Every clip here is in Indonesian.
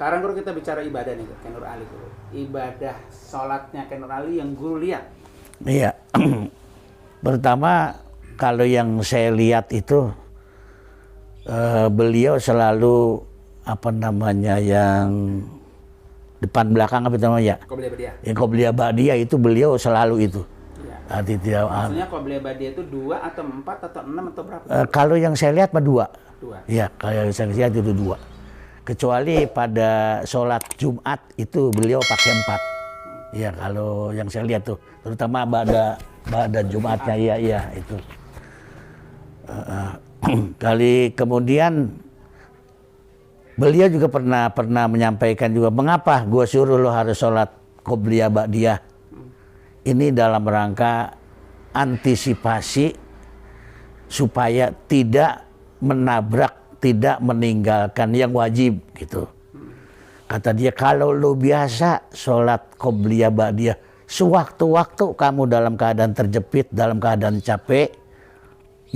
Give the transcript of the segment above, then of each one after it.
Sekarang guru kita bicara ibadah nih, Kiai Nur Ali guru. Ibadah sholatnya Kiai Nur Ali yang guru lihat. Iya. Pertama, kalau yang saya lihat itu beliau selalu yang depan belakang apa namanya? Qobliyah Ba'diyah. Yang Qobliyah Ba'diyah itu beliau selalu itu. Iya. Maksudnya Qobliyah Ba'diyah itu 2 atau 4 atau 6 atau berapa? Kalau yang saya lihat mah 2. 2. Iya, kalau yang saya lihat itu 2. Kecuali pada sholat Jumat itu beliau pakai 4. Iya, kalau yang saya lihat tuh, terutama pada Jumatnya, iya itu. Kali kemudian beliau juga pernah menyampaikan juga, mengapa gue suruh lo harus sholat Qobliyah Ba'diyah. Ini dalam rangka antisipasi supaya tidak menabrak, tidak meninggalkan yang wajib gitu. Kata dia, kalau lo biasa sholat Qobliyah Ba'diyah, sewaktu-waktu kamu dalam keadaan terjepit, dalam keadaan capek,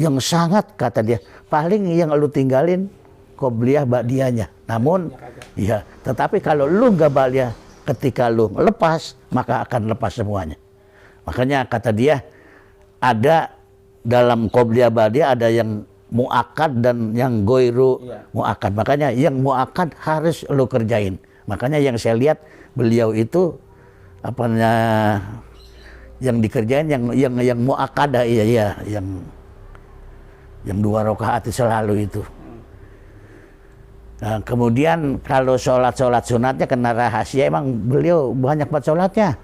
yang sangat, kata dia, paling yang lo tinggalin Qobliyah Ba'diyahnya. Namun, ya, tetapi kalau lo nggak Ba'diyah, ketika lo lepas, maka akan lepas semuanya. Makanya kata dia, ada dalam Qobliyah Ba'diyah ada yang mu'akkad dan yang goiru mu'akkad. Makanya yang mu'akkad harus lo kerjain. Makanya yang saya lihat beliau itu yang dikerjain yang mu'akkad, iya yang 2 rakaat selalu itu. Nah, kemudian kalau sholat sunatnya kena rahasia, emang beliau banyak banget sholatnya.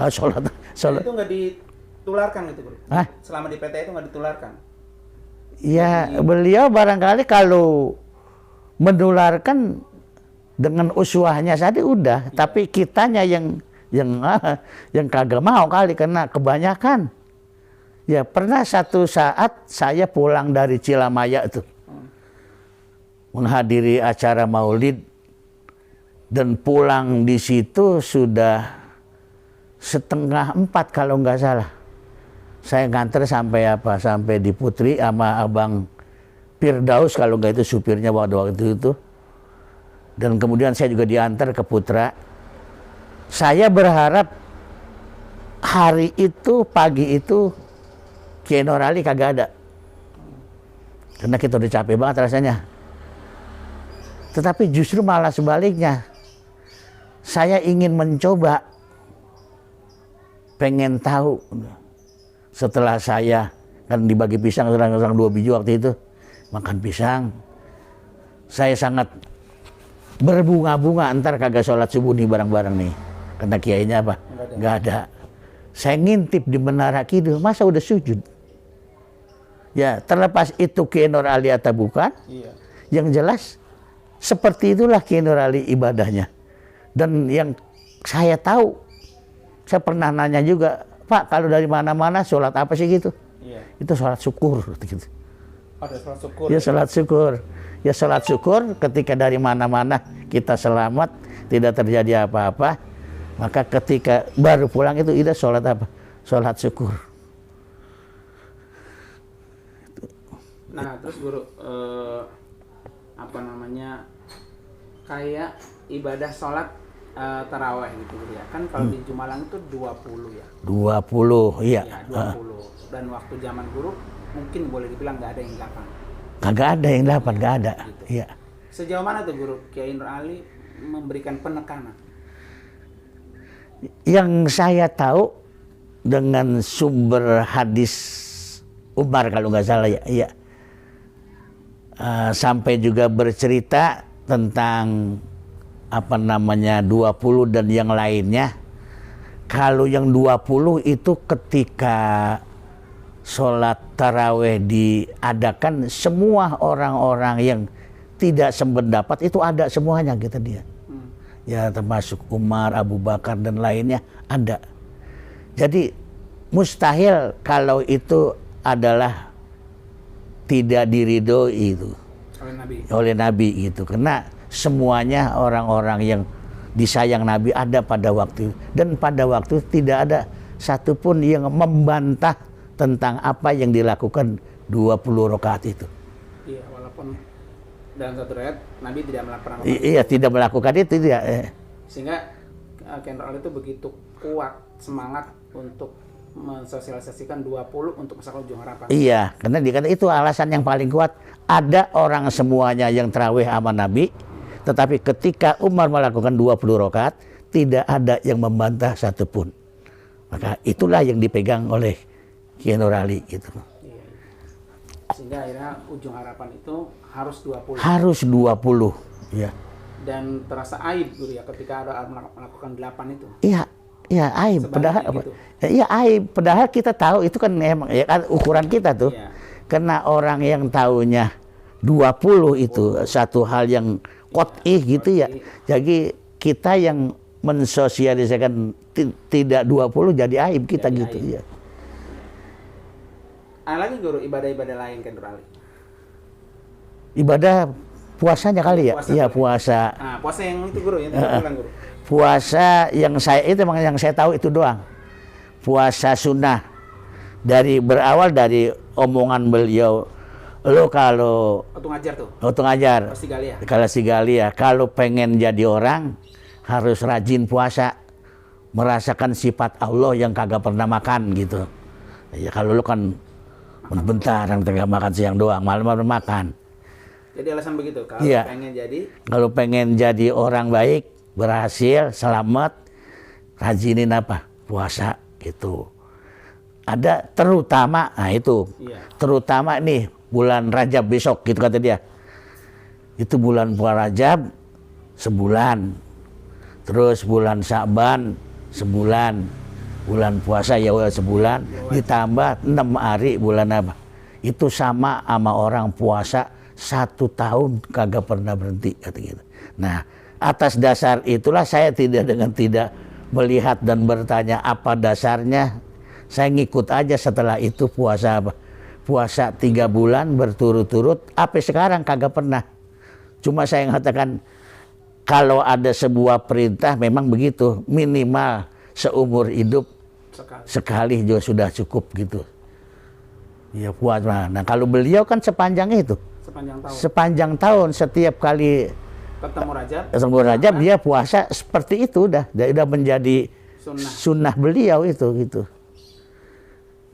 Sholat itu nggak ditularkan gitu bro? Hah? Selama di PT itu nggak ditularkan? Ya, beliau barangkali kalau menularkan dengan uswahnya saja udah, tapi kitanya yang kagak mau kali karena kebanyakan. Ya, pernah satu saat saya pulang dari Cilamaya itu menghadiri acara Maulid dan pulang di situ sudah 3:30 kalau nggak salah. Saya nganter sampai di Putri sama Abang Firdaus kalau nggak itu supirnya waktu itu. Dan kemudian saya juga diantar ke Putra. Saya berharap hari itu, pagi itu, Kiai Nur Ali kagak ada. Karena kita udah capek banget rasanya. Tetapi justru malah sebaliknya. Saya ingin mencoba, pengen tahu. Setelah saya kan dibagi pisang orang 2 biji waktu itu, makan pisang, saya sangat berbunga-bunga, antar kagak sholat subuh nih bareng-bareng nih. Karena kiainya apa? Nggak ada. Saya ngintip di Menara Kidul, masa udah sujud? Ya, terlepas itu Kiai Nur Ali atau bukan, yang jelas seperti itulah Kiai Nur Ali ibadahnya. Dan yang saya tahu, saya pernah nanya juga, Pak, kalau dari mana-mana sholat apa sih gitu? Itu sholat syukur gitu. Ada sholat syukur. Ya sholat syukur. Ya sholat syukur ketika dari mana-mana kita selamat, tidak terjadi apa-apa. Maka ketika baru pulang itu sholat apa? Sholat syukur. Nah terus guru, kayak ibadah sholat taraweh gitu ya. Kan kalau di Jumalang itu 20 ya. 20, iya. Ya, 20. Dan waktu zaman guru mungkin boleh dibilang nggak ada yang 8. Kagak ada yang 8, nggak ada. Gitu. Iya. Sejauh mana tuh guru Kiai Nur Ali memberikan penekanan? Yang saya tahu dengan sumber hadis Umar kalau nggak salah ya, iya. Sampai juga bercerita tentang 20 dan yang lainnya. Kalau yang 20 itu ketika sholat taraweh diadakan, semua orang-orang yang tidak sependapat itu ada semuanya, kata dia. Ya, termasuk Umar, Abu Bakar dan lainnya ada. Jadi mustahil kalau itu adalah tidak diridhoi itu oleh Nabi gitu. Karena semuanya orang-orang yang disayang Nabi ada pada waktu itu. Dan pada waktu itu tidak ada satupun yang membantah tentang apa yang dilakukan 20 rakaat itu. Iya, walaupun dalam satu riwayat Nabi tidak melakukan apa Iya, tidak melakukan itu dia. Sehingga Ken Nur Ali itu begitu kuat semangat untuk mensosialisasikan 20 untuk masalah ujung harapan. Iya, karena dikata itu alasan yang paling kuat. Ada orang semuanya yang tarawih sama Nabi, tetapi ketika Umar melakukan 20 rakaat, tidak ada yang membantah satupun. Maka itulah yang dipegang oleh Ken Nur Ali gitu. Iya. Sehingga akhirnya ujung harapan itu harus 20. Harus 20. Iya. Dan terasa aib Guru ya ketika ada melakukan 8 itu. Iya, iya aib. Sebaliknya Padahal gitu. iya aib. Padahal kita tahu itu kan emang ya kan ukuran kita tuh. Iya. Karena orang yang tahunya 20 itu satu hal yang qot'ih gitu ya. Jadi kita yang mensosialisasikan tidak 20 jadi aib kita Jadi gitu aib. ya. Ada lagi Guru ibadah-ibadah lain Ken Nur Ali. Ibadah puasanya kali ya. Puasa Iya boleh. puasa. Nah, puasa yang itu Guru yang tadi bilang Guru. Puasa yang saya itu memang yang saya tahu itu doang. Puasa sunnah. Berawal dari omongan beliau, lo kalau Waktu ngajar tuh. waktu ngajar Pasti kali ya. kalau si Galia, kalau pengen jadi orang harus rajin puasa, merasakan sifat Allah yang kagak pernah makan gitu. Ya kalau lo kan bentar yang tengah makan siang doang, malam makan. Jadi alasan begitu kalau Iya. pengen jadi Kalau pengen jadi orang baik, berhasil, selamat, rajinin apa? Puasa gitu. Ada terutama, nah itu, iya. terutama nih bulan Rajab besok gitu kata dia. Itu bulan Rajab sebulan. Terus bulan Sa'ban sebulan. Bulan puasa ya sebulan, ditambah 6 hari bulan apa? Itu sama orang puasa 1 tahun kagak pernah berhenti kata gitu. Nah, atas dasar itulah saya tidak melihat dan bertanya apa dasarnya, saya ngikut aja. Setelah itu puasa apa? Puasa 3 bulan berturut-turut, apa sekarang kagak pernah. Cuma saya mengatakan kalau ada sebuah perintah memang begitu, minimal seumur hidup sekali juga sudah cukup gitu. Ya puasa. Nah kalau beliau kan sepanjang itu, sepanjang tahun setiap kali ketemu Rajab dia puasa seperti itu udah menjadi sunnah beliau itu gitu.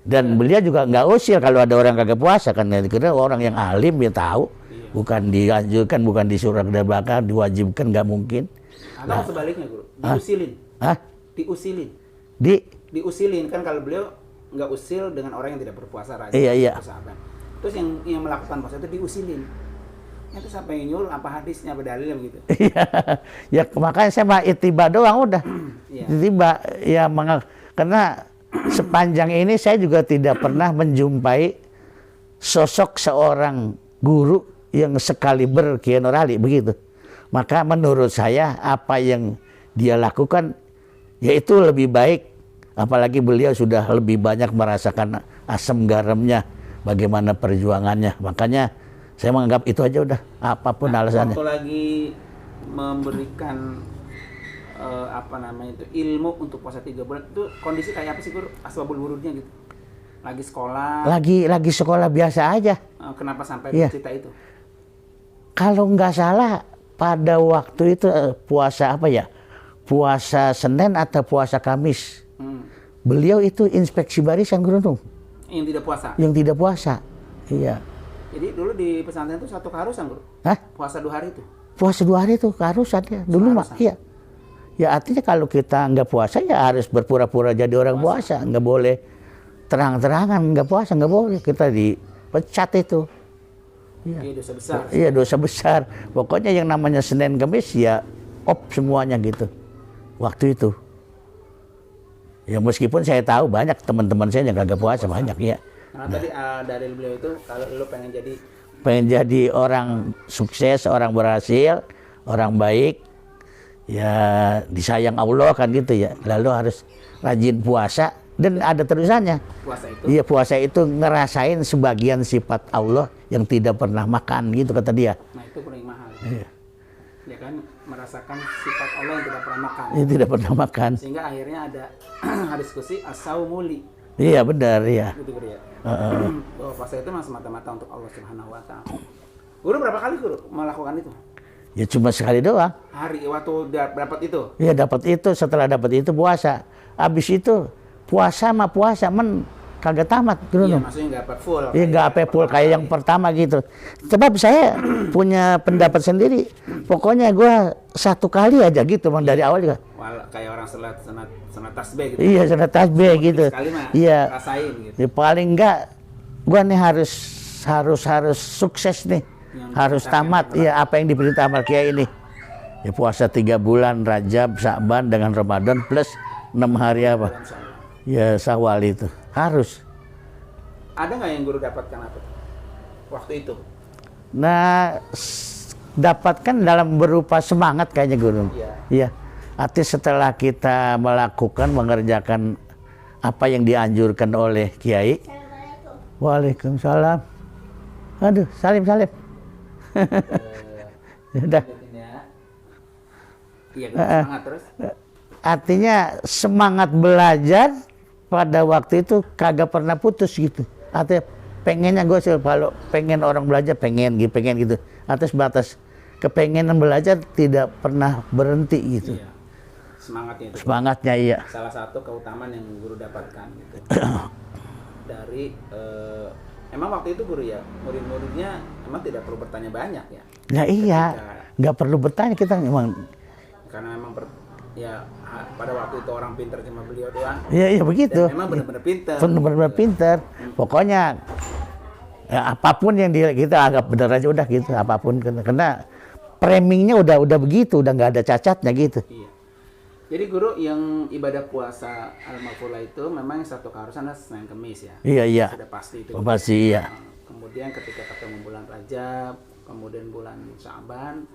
Dan beliau juga nggak usil kalau ada orang kagak puasa kan, karena orang yang alim dia tahu, bukan dianjurkan, bukan disuruh dari belakang, diwajibkan nggak mungkin. Atau sebaliknya Guru, diusilin. Hah? Diusilin. Diusilin kan kalau beliau nggak usil dengan orang yang tidak berpuasa Rajab. Iya. Terus yang melakukan puasa itu diusilin. Itu siapa yang nyuruh, apa hadisnya, apa dalilnya begitu? Ya makanya saya mah ittiba doang udah. Ittiba ya karena sepanjang ini saya juga tidak pernah menjumpai sosok seorang guru yang sekaliber Ken Nur Ali begitu. Maka menurut saya apa yang dia lakukan yaitu lebih baik, apalagi beliau sudah lebih banyak merasakan asam garamnya, bagaimana perjuangannya. Makanya saya menganggap itu aja udah, apapun alasannya. Waktu lagi memberikan ilmu untuk puasa 3 bulan itu kondisi kayak apa sih Guru? Asbabul wurudnya gitu. Lagi sekolah. Lagi sekolah biasa aja. Kenapa sampai cerita itu? Kalau nggak salah pada waktu itu puasa apa ya? Puasa Senin atau puasa Kamis. Beliau itu inspeksi barisan Guru. Yang tidak puasa? Yang tidak puasa. Iya. Jadi dulu di pesantren itu satu keharusan Guru? Hah? Puasa 2 hari itu? Puasa 2 hari itu keharusan ya. Dulu mah iya. Ya artinya kalau kita nggak puasa ya harus berpura-pura jadi orang puasa. Nggak boleh terang-terangan nggak puasa, nggak boleh. Kita dipecat itu. Iya, dosa besar. Iya, dosa besar. Pokoknya yang namanya Senin Kamis ya semuanya gitu. Waktu itu. Ya meskipun saya tahu banyak teman-teman saya yang kagak puasa banyak ya. Nah, tadi dari beliau itu kalau lu pengen jadi orang sukses, orang berhasil, orang baik, ya disayang Allah kan gitu ya. Lalu harus rajin puasa dan ada terusannya. Puasa itu? Iya, puasa itu ngerasain sebagian sifat Allah yang tidak pernah makan gitu kata dia. Nah itu paling mahal. Iya. Ya kan merasakan sifat Allah yang tidak pernah makan. Yang tidak pernah makan. Sehingga akhirnya ada diskusi as-saumuli. Iya benar ya. Gitu ya. Bahwa puasa itu memang semata-mata untuk Allah Subhanahu wa taala. Guru berapa kali guru melakukan itu? Ya cuma sekali doang. Hari waktu dapat itu? Ya dapat itu, setelah dapat itu puasa. Habis itu puasa kagak tamat gitu. Iya, maksudnya nggak apa full. Iya nggak apa full kayak yang pertama gitu. Sebab saya punya pendapat sendiri. Pokoknya gue 1 kali aja gitu bang dari awal juga. Kayak orang senat tasbih gitu. Iya senat tasbih gitu. Sekali mah Iya. rasain gitu. Ya, paling enggak gue nih harus sukses nih. Harus tamat. Iya apa yang diperintah sama Kiai ini. Ya puasa 3 bulan Rajab, Sya'ban dengan Ramadan plus 6 hari apa? Ya Syawal itu harus. Ada nggak yang guru dapatkan apa waktu itu? Nah, dapatkan dalam berupa semangat kayaknya guru. Iya. Artinya setelah kita melakukan, mengerjakan apa yang dianjurkan oleh Kiai. Waalaikumsalam. Aduh, salim. Udah. Iya, semangat terus. Artinya semangat belajar pada waktu itu kagak pernah putus gitu. Artinya pengennya gue kalau pengen orang belajar pengen gitu. Atas batas kepengenan belajar tidak pernah berhenti gitu. Iya. Semangatnya itu. Semangatnya iya. Salah satu keutamaan yang guru dapatkan gitu. Dari emang waktu itu guru ya murid-muridnya emang tidak perlu bertanya banyak ya. Nah iya, nggak perlu bertanya kita memang. Karena memang pada waktu itu orang pintar cuma beliau doang. Iya begitu. Dan memang benar-benar pintar. Benar-benar pintar. Pokoknya ya, apapun yang kita anggap benar aja udah gitu. Apapun karena framingnya udah begitu, udah nggak ada cacatnya gitu. Iya. Jadi guru yang ibadah puasa Al-Maghfurah itu memang satu keharusan adalah Senin Kemis ya. Iya. Sudah pasti itu. Pasti iya. Kemudian ketika ketemu bulan Rajab, kemudian bulan Sya'ban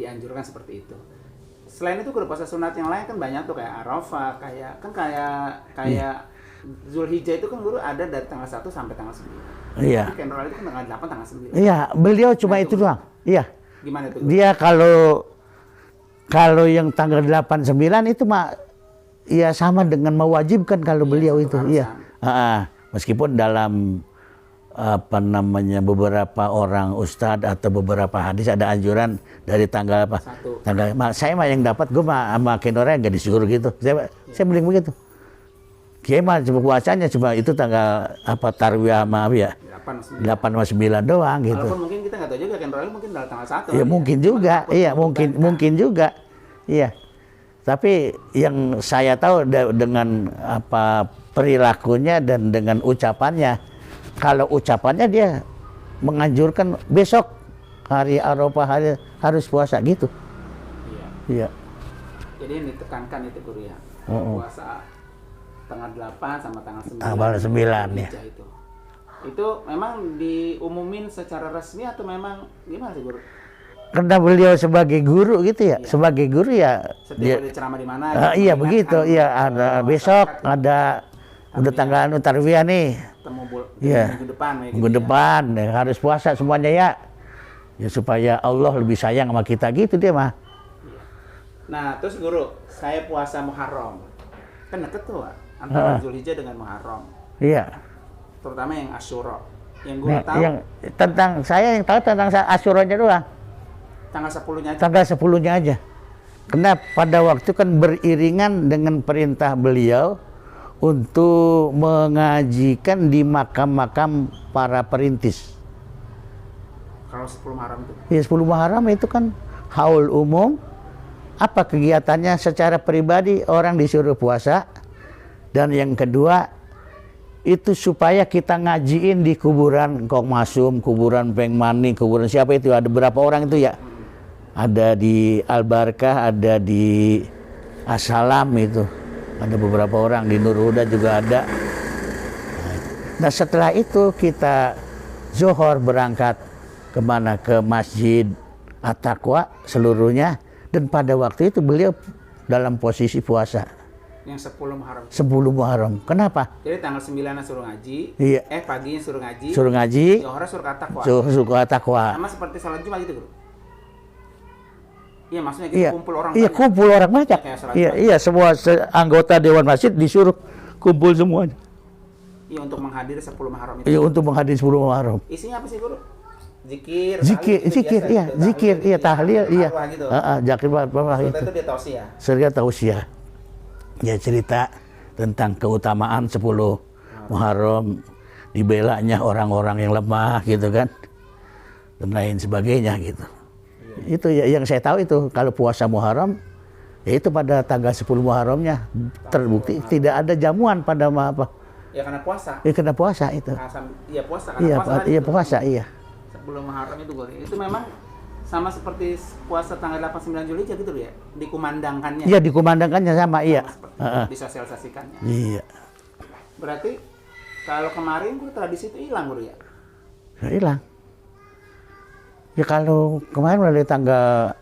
dianjurkan seperti itu. Selain itu guru puasa sunat yang lain kan banyak tuh kayak Arafah, kayak Zulhijjah itu kan guru ada dari tanggal 1 sampai tanggal 9. Iya. Kendral itu kan tanggal 8 tanggal 9. Iya, beliau cuma itu doang. Iya. Gimana itu? Dia kalau yang tanggal 8 9 itu mah ya sama dengan mewajibkan kalau beliau itu. Iya. Meskipun dalam beberapa orang ustadz atau beberapa hadis ada anjuran dari tanggal apa? Saya mah yang dapat gue mah sama Kendora nggak disuruh gitu. Saya beli begitu. Kiai mah cuma puasanya cuma itu tanggal tarwiyah sama ya 8 sama 9 doang gitu. Walaupun mungkin kita nggak tahu juga Kendora mungkin dari tanggal 1. Ya mungkin juga. Iya mungkin juga. Iya. Tapi yang saya tahu dengan perilakunya dan dengan ucapannya. Kalau ucapannya dia menganjurkan besok hari Arafah harus puasa gitu. Iya. Jadi yang ditekankan itu guru ya. Puasa tanggal 8 sama tanggal 9. Tanggal 9 ya. Itu memang diumumin secara resmi atau memang gimana sih guru? Karena beliau sebagai guru gitu ya. Iya. Sebagai guru ya. Setiap ada ceramah di mana? Iya begitu. Iya ada besok ada udah tanggal tarwiyah nih. Minggu depan harus puasa semuanya ya supaya Allah lebih sayang sama kita gitu dia mah. Nah terus guru saya puasa Muharram kan deket tuh antara Zulhijjah dengan Muharram. Iya. Terutama yang Asyura yang guru tahu. Yang tahu tentang Asyuranya doang. Tanggal 10-nya aja. Tanggal 10-nya aja. Karena pada waktu kan beriringan dengan perintah beliau untuk mengajikan di makam-makam para perintis. Kalau 10 Muharram itu? Ya 10 Muharram itu kan haul umum. Apa kegiatannya secara pribadi orang disuruh puasa. Dan yang kedua itu supaya kita ngajiin di kuburan Kong Masum, kuburan Peng Mani, kuburan siapa itu ada berapa orang itu ya. Ada di Al-Barkah, ada di As-Salam itu. Ada beberapa orang di Nur Huda juga ada. Nah setelah itu kita Zuhur berangkat kemana? Ke Masjid At-Taqwa seluruhnya. Dan pada waktu itu beliau dalam posisi puasa. Yang 10 Muharram. 10 Muharram. Kenapa? Jadi tanggal 9 suruh ngaji. Iya. Paginya suruh ngaji. Suruh ngaji. Zuhurnya suruh At-Taqwa. Suruh At-Taqwa. Sama seperti salat Jumat gitu, Bro. Iya, maksudnya kita kumpul orang banyak. Iya, kumpul orang banyak. Iya, semua anggota Dewan Masjid disuruh kumpul semuanya. Iya, untuk menghadiri 10 Muharram itu. Iya, untuk menghadiri 10 Muharram. Isinya apa sih, Guru? Zikir, zikir, iya, zikir, iya, tahlil, iya. Gitu. Zikir barwah itu. Itu dia tausiah. Surga tausiah. Dia cerita tentang keutamaan 10 Muharram, dibelanya orang-orang yang lemah gitu kan. Dan lain sebagainya gitu. Itu ya, yang saya tahu itu kalau puasa Muharram ya itu pada tanggal 10 Muharramnya terbukti tidak ada jamuan pada apa. Ya karena puasa. Ya karena puasa itu. Iya puasa karena puasa. Iya puasa iya. 10 Muharram itu gue. Itu memang sama seperti puasa tanggal 8 9 Juli gitu ya. Dikumandangkannya. Iya dikumandangkannya sama iya. Disosialisasikannya. Iya. Berarti kalau kemarin tradisi itu hilang Guru ya? Ya, hilang. Ya kalau kemarin dari tanggal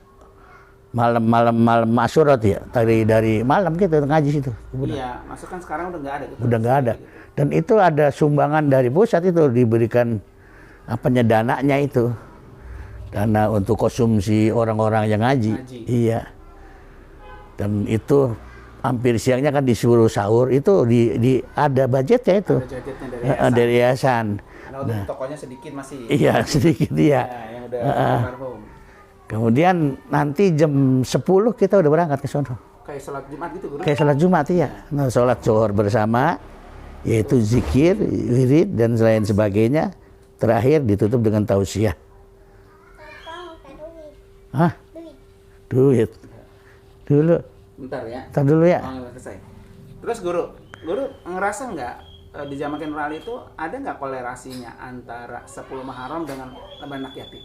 malam Asyura ya, dari malam gitu ngaji situ. Iya, masuk kan sekarang udah nggak ada gitu. Udah nggak ada. Gitu. Dan itu ada sumbangan dari pusat itu diberikan dananya itu. Dana untuk konsumsi orang-orang yang ngaji. Iya. Dan itu hampir siangnya kan disuruh sahur itu ada budgetnya itu. Ada budgetnya dari yayasan. Nah, tokonya sedikit masih. Iya, sedikit iya. Yang udah kemudian nanti jam 10 kita udah berangkat ke sono. Kayak sholat Jumat gitu, Guru? Kayak sholat Jumat iya. Nah, sholat zuhur bersama, yaitu zikir, wirid, dan lain sebagainya. Terakhir ditutup dengan tausiah. Hah? Duit. Dulu. Bentar ya. Bentar dulu ya. Selesai. Terus Guru ngerasa nggak di zaman Kenurali itu ada nggak kolerasinya antara 10 Muharram dengan Lebaran Anak Yatim?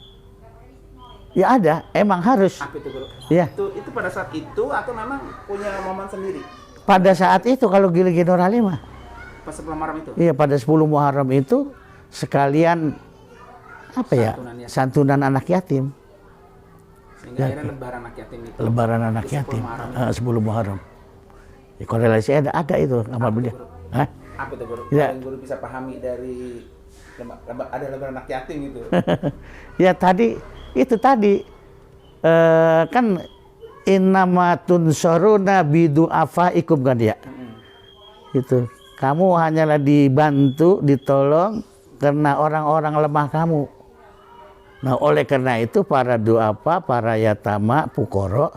Ya ada, emang harus. Apa itu Guru? Ya. Itu pada saat itu atau memang punya momen sendiri? Pada saat itu kalau Gili Nurali mah. Pas 10 Muharram itu? Iya, pada 10 Muharram itu sekalian apa ya? Santunan anak yatim. Sehingga akhirnya Lebaran Anak Yatim itu. Lebaran Anak Yatim. 10 Muharram. Ya, korelasi ada itu sama beliau. Hah? Apa itu Guru? Ya. Yang Guru bisa pahami dari ada Lebaran Anak Yatim gitu. Ya itu tadi kan innamatun soruna bidu'afaikum kan ya. Itu kamu hanyalah dibantu, ditolong karena orang-orang lemah kamu. Nah, oleh karena itu para du'afa, para yatama, fukara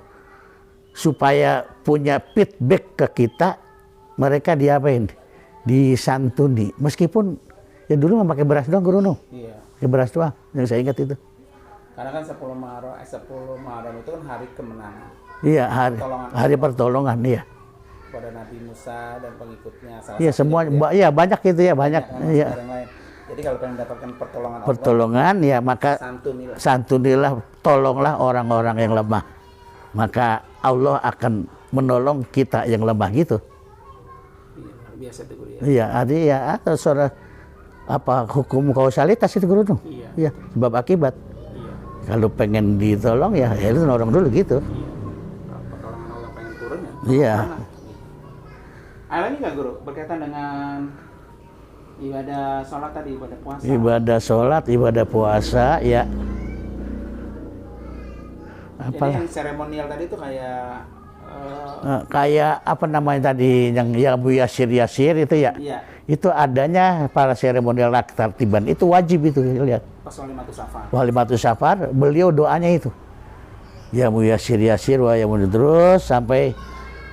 supaya punya feedback ke kita, mereka diapain? Disantuni. Meskipun ya dulu memakai beras doang Guru no. Iya. Pakai beras doang, yang saya ingat itu. Karena kan 10 Muharram itu kan hari kemenangan. Iya, hari pertolongan, iya. Pada Nabi Musa dan pengikutnya. Iya, semua ya banyak gitu ya, banyak. Iya. Jadi kalau pengen mendapatkan pertolongan ya maka santunilah, tolonglah orang-orang yang lemah. Maka Allah akan menolong kita yang lemah gitu. Iya, biasa itu Guru ya. Iya, ada ya atau hukum kausalitas itu Guru. Iya, sebab akibat. Kalau pengen ditolong ya itu nolong dulu gitu. Pertolongan Allah pengen turun ya. Iya. Ada ini nggak Guru berkaitan dengan ibadah sholat tadi, ibadah puasa? Ibadah sholat, ibadah puasa ya. Jadi yang seremonial tadi itu kayak apa namanya tadi yang Abu Yasir itu ya. Iya. Itu adanya para seremonial tertiban itu wajib itu lihat. Pas Walimatus Safar. Walimatus Safar, beliau doanya itu. Ya Abu Yasir wa ya terus sampai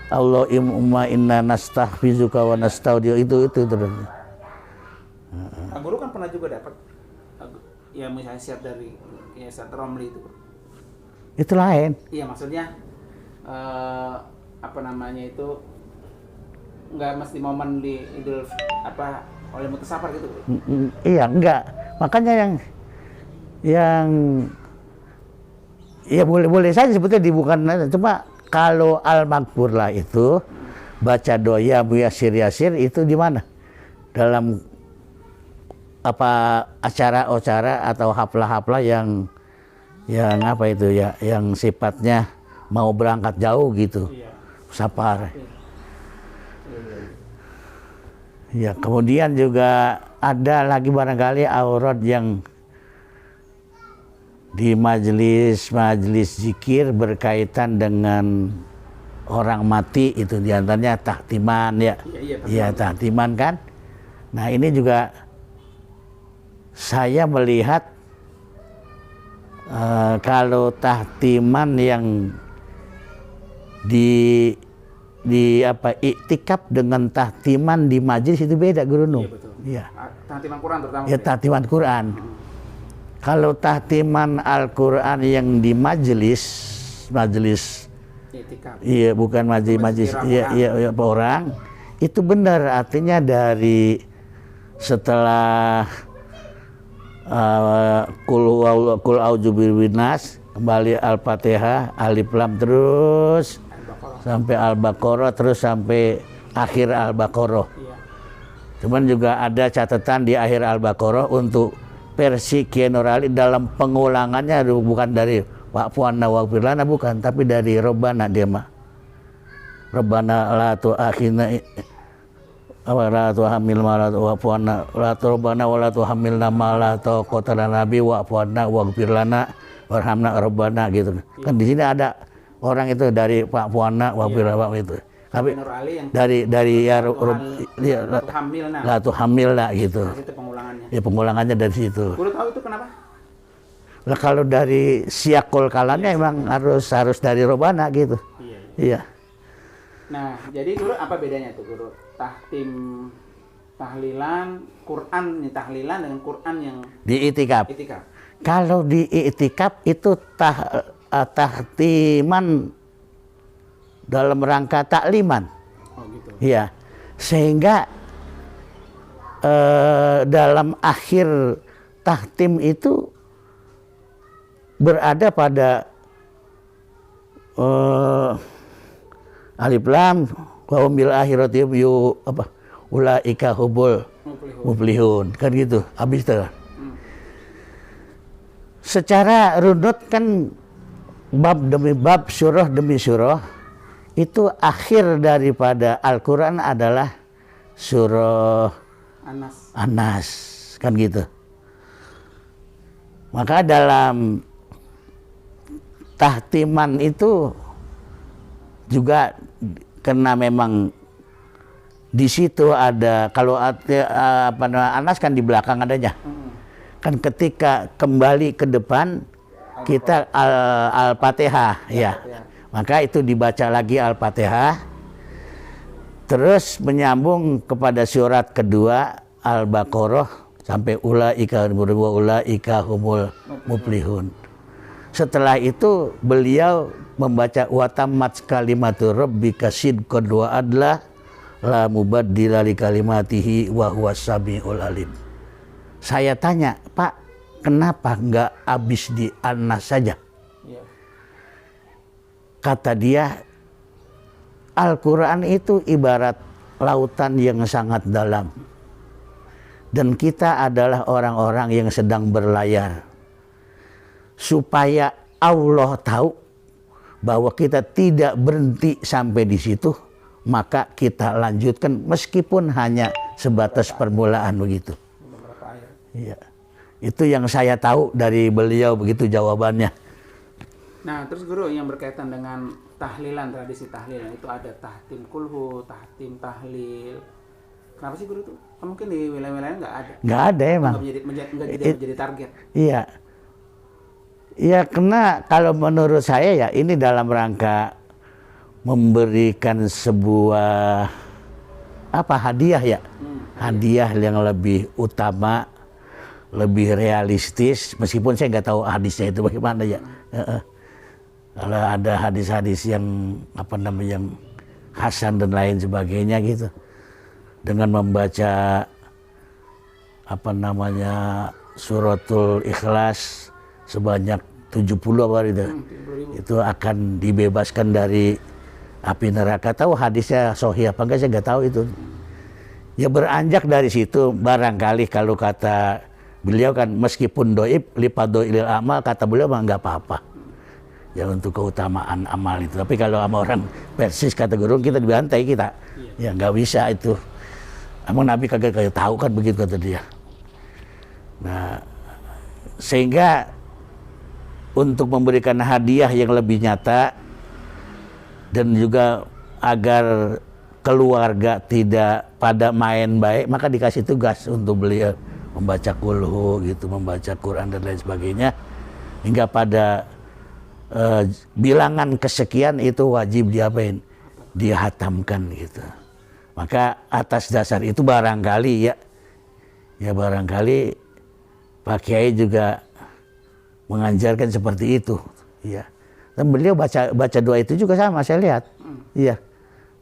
Allahumma inna nastahfizuka wa nastaudiu itu terus. Guru kan pernah juga dapat ya misalnya siap dari Yayasan Romli itu. Itu lain. Iya maksudnya apa namanya itu nggak mesti momen di Idul Walimatus Safar gitu. Iya enggak. Makanya yang ya boleh saja sebetulnya bukan, cuma kalau Al-Maghfur lah itu baca doa Bu Yasir itu di mana? Dalam apa acara-acara atau haflah-haflah yang apa itu ya, yang sifatnya mau berangkat jauh gitu. Safar. Ya, kemudian juga ada lagi barangkali aurat yang di majelis zikir berkaitan dengan orang mati itu diantaranya tahtiman ya. Iya, tahtiman kan. Nah, ini juga saya melihat Kalau tahtiman yang iktikaf dengan tahtiman di majelis itu beda, Guru Nuh. Iya betul. Iya. Tahtiman Quran terutama. Ya, tahtiman Quran. Kalau tahtiman Al-Quran yang di majelis Iktikaf. iya, bukan majelis iya orang, itu benar, artinya dari setelah kul a'udzu birabbinas, kembali Al-Fatihah, Alif Lam, terus sampai Al-Baqarah, terus sampai akhir Al-Baqarah. Iya. Cuman juga ada catatan di akhir Al-Baqarah untuk versi Kiai Nur Ali dalam pengulangannya bukan dari Pak Puana waghfir lana, bukan, tapi dari Robbana dia mah. Robbana la tu'akhidna la tuhamil ma la tu'afwana la Robbana wa la tuhamilna ma la taqata lana bi wa puana waghfir lana warhamna Robbana gitu. Kan di sini ada orang itu dari Pak Puana waghfir lana itu. Tapi dari ya la tuhamilna gitu. Itu pengulangannya. Ya, pengulangannya dari situ. Guru tahu itu kenapa? Nah, kalau dari siakul kalamnya emang harus dari Robbana gitu. Iya. Nah, jadi Guru apa bedanya tuh Guru? Tahtim tahlilan, Quran tahlilan dengan Quran yang di itikaf. Itikaf. Kalau di itikaf itu tahtiman dalam rangka takliman. Oh gitu. Iya. Sehingga dalam akhir tahtim itu berada pada Alif Lam wa bil akhirati ulaika hubul muflihun, kan gitu. Habis itu. Secara runut kan bab demi bab, surah demi surah, itu akhir daripada Al-Quran adalah surah An-Nas, kan gitu. Maka dalam tahtiman itu juga karena memang di situ ada, kalau Anas kan di belakang adanya. Kan ketika kembali ke depan kita Al-Fatihah ya. Maka itu dibaca lagi Al-Fatihah. Terus menyambung kepada surat kedua Al-Baqarah sampai ulaika humul muflihun. Setelah itu beliau membaca watammat kalimatu rabbika sidqan wa adla la mubaddila li kalimatihi wa huwas samiul alim. Saya tanya, Pak, kenapa enggak habis di An-Nas saja? Ya. Kata dia, Al-Quran itu ibarat lautan yang sangat dalam. Dan kita adalah orang-orang yang sedang berlayar. Supaya Allah tahu bahwa kita tidak berhenti sampai di situ, maka kita lanjutkan meskipun hanya sebatas permulaan begitu. Iya. Itu yang saya tahu dari beliau, begitu jawabannya. Nah, terus Guru, yang berkaitan dengan tahlilan, tradisi tahlilan itu ada tahtim kulhu, tahtim tahlil. Kenapa sih Guru tuh? Mungkin di wilayah-wilayah nggak ada. Nggak ada emang. Nggak jadi target. Iya. Iya, karena kalau menurut saya ya ini dalam rangka memberikan sebuah hadiah ya. Hadiah yang lebih utama, lebih realistis, meskipun saya nggak tahu hadisnya itu bagaimana ya. Kalau ada hadis-hadis yang yang hasan dan lain sebagainya gitu, dengan membaca suratul Ikhlas sebanyak 70 itu akan dibebaskan dari api neraka. Tahu hadisnya sahih apa enggak, saya nggak tahu itu. Ya beranjak dari situ, barangkali kalau kata beliau kan meskipun doib lipadoilil amal, kata beliau mah nggak apa-apa ya untuk keutamaan amal itu. Tapi kalau sama orang Persis kata Guru, kita dibantai kita, ya nggak bisa itu. Emang Nabi kagak tahu kan begitu kata dia. Nah, sehingga untuk memberikan hadiah yang lebih nyata dan juga agar keluarga tidak pada main baik, maka dikasih tugas untuk beliau membaca kulhu gitu, membaca Quran dan lain sebagainya. hingga pada bilangan kesekian itu wajib diapain? Dihatamkan gitu. Maka atas dasar itu barangkali ya barangkali Pak Kiai juga mengajarkan seperti itu, ya. Dan beliau baca doa itu juga sama, saya lihat, iya.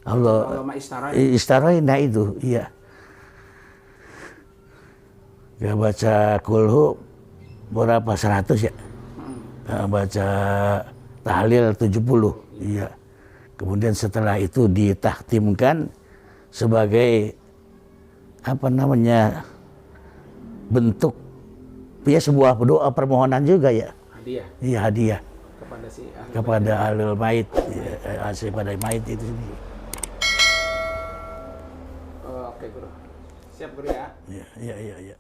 Allah istaroina itu, iya. Dia baca kulhu berapa 100 ya, baca tahlil 70, iya. Kemudian setelah itu ditahtimkan sebagai apa namanya bentuk ya sebuah doa permohonan juga ya. Hadiah. Iya hadiah Kepada si kepada ahlul bait, ya, pada bait itu sendiri. Oke guru. Siap guru ya. Iya.